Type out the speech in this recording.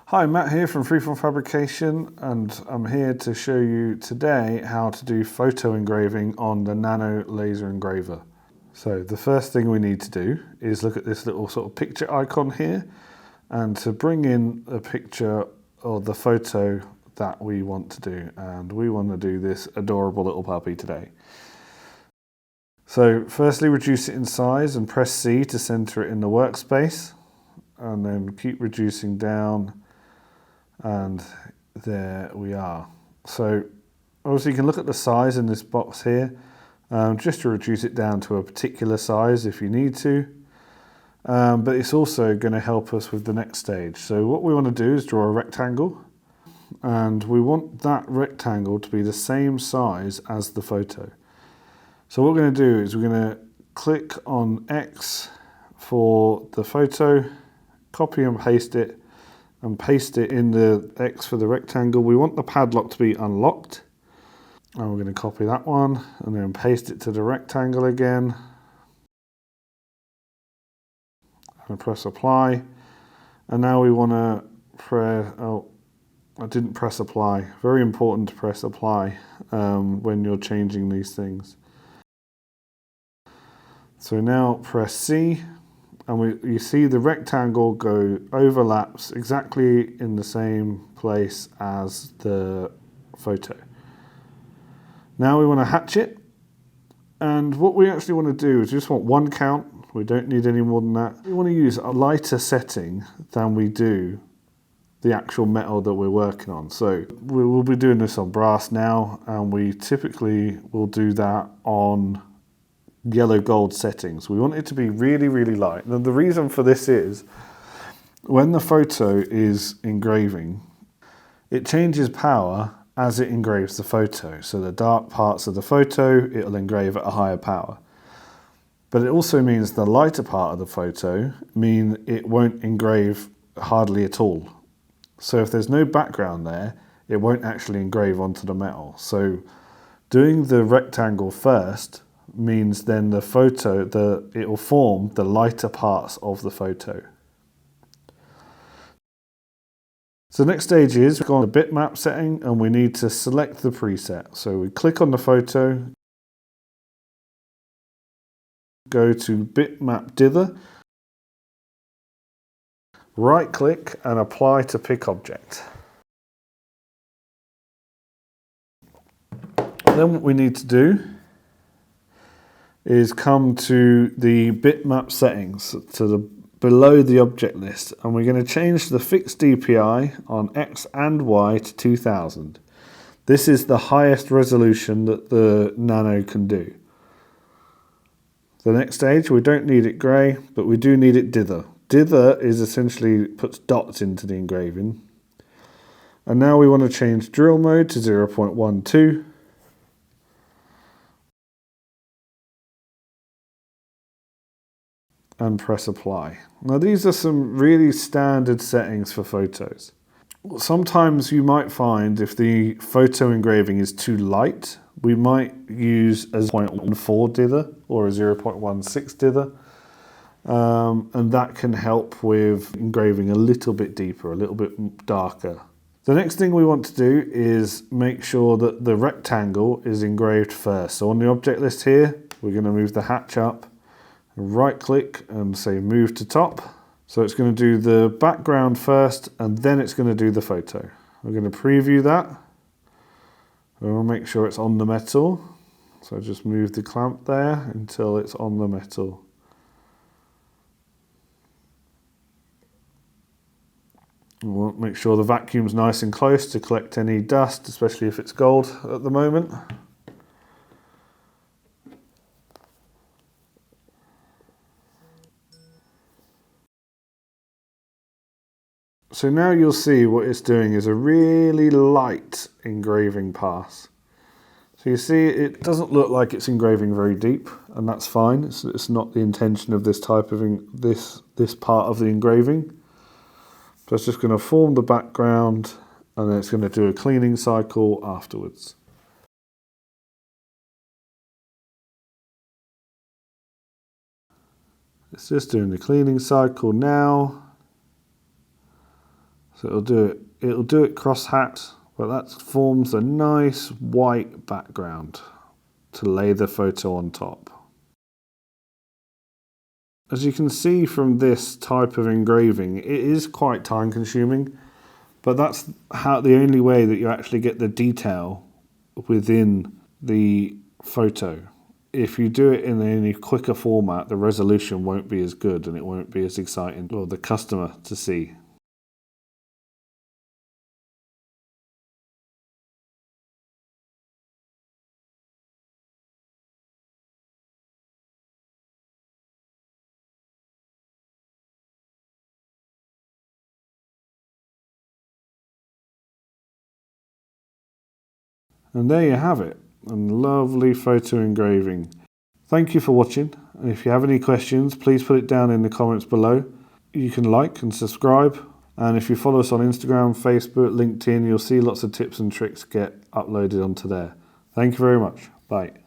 Hi, Matt here from Freeform Fabrication, and I'm here to show you today how to do photo engraving on the Nano Laser Engraver. So the first thing we need to do is look at this little sort of picture icon here, and to bring in a picture of the photo that we want to do, and we want to do this adorable little puppy today. So firstly, reduce it in size and press C to center it in the workspace, and then keep reducing down. And there we are. So obviously you can look at the size in this box here, just to reduce it down to a particular size if you need to. But it's also going to help us with the next stage. So what we want to do is draw a rectangle, and we want that rectangle to be the same size as the photo. So what we're going to do is we're going to click on X for the photo, copy and paste it in the X for the rectangle. We want the padlock to be unlocked. And we're going to copy that one and then paste it to the rectangle again. And press apply. And now we want to press, I didn't press apply. Very important to press apply when you're changing these things. So now press C. And you see the rectangle overlaps exactly in the same place as the photo. Now we want to hatch it, and what we actually want to do is just want one count. We don't need any more than that. We want to use a lighter setting than we do the actual metal that we're working on. So we will be doing this on brass now, and we typically will do that on yellow gold settings. We want it to be really, really light. And the reason for this is when the photo is engraving, it changes power as it engraves the photo. So the dark parts of the photo, it'll engrave at a higher power. But it also means the lighter part of the photo mean it won't engrave hardly at all. So if there's no background there, it won't actually engrave onto the metal. So doing the rectangle first means then the photo, it will form the lighter parts of the photo. So the next stage is we go on the bitmap setting, and we need to select the preset. So we click on the photo, go to bitmap dither, right click and apply to pick object. Then what we need to do is come to the bitmap settings, below the object list, and we're going to change the fixed DPI on X and Y to 2000. This is the highest resolution that the Nano can do. The next stage, we don't need it grey, but we do need it dither. Dither is essentially puts dots into the engraving. And now we want to change drill mode to 0.12. And press apply. Now these are some really standard settings for photos. Sometimes you might find if the photo engraving is too light, we might use a 0.14 dither or a 0.16 dither, and that can help with engraving a little bit deeper, a little bit darker. The next thing we want to do is make sure that the rectangle is engraved first. So on the object list here, we're going to move the hatch up, right click and say move to top. So it's going to do the background first, and then it's going to do the photo. We're going to preview that. We'll make sure it's on the metal. So just move the clamp there until it's on the metal. We'll make sure the vacuum's nice and close to collect any dust, especially if it's gold at the moment. So now you'll see what it's doing is a really light engraving pass. So you see it doesn't look like it's engraving very deep, and that's fine. It's not the intention of this type of this part of the engraving. So it's just going to form the background, and then it's going to do a cleaning cycle afterwards. It's just doing the cleaning cycle now. So So it'll do it cross-hatched, but that forms a nice white background to lay the photo on top. As you can see from this type of engraving, it is quite time consuming, but that's the only way that you actually get the detail within the photo. If you do it in any quicker format, the resolution won't be as good and it won't be as exciting for the customer to see. And there you have it, a lovely photo engraving. Thank you for watching. If you have any questions, please put it down in the comments below. You can like and subscribe. And if you follow us on Instagram, Facebook, LinkedIn, you'll see lots of tips and tricks get uploaded onto there. Thank you very much. Bye.